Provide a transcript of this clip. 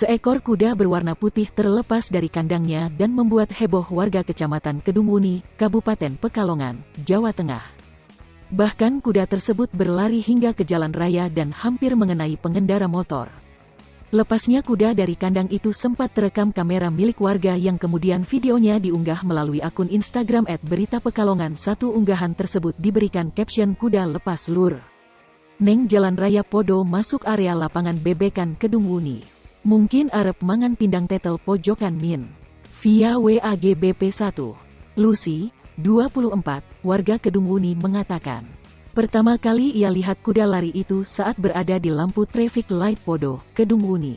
Seekor kuda berwarna putih terlepas dari kandangnya dan membuat heboh warga Kecamatan Kedung Wuni, Kabupaten Pekalongan, Jawa Tengah. Bahkan kuda tersebut berlari hingga ke jalan raya dan hampir mengenai pengendara motor. Lepasnya kuda dari kandang itu sempat terekam kamera milik warga yang kemudian videonya diunggah melalui akun Instagram @beritapekalongan. Satu unggahan tersebut diberikan caption "Kuda lepas lur neng jalan raya podo masuk area lapangan bebekan Kedung Wuni. Mungkin arep mangan pindang tetel pojokan min." Via WA GBP1, Lucy, 24, warga Kedung Wuni mengatakan, pertama kali ia lihat kuda lari itu saat berada di lampu traffic light podo, Kedung Wuni.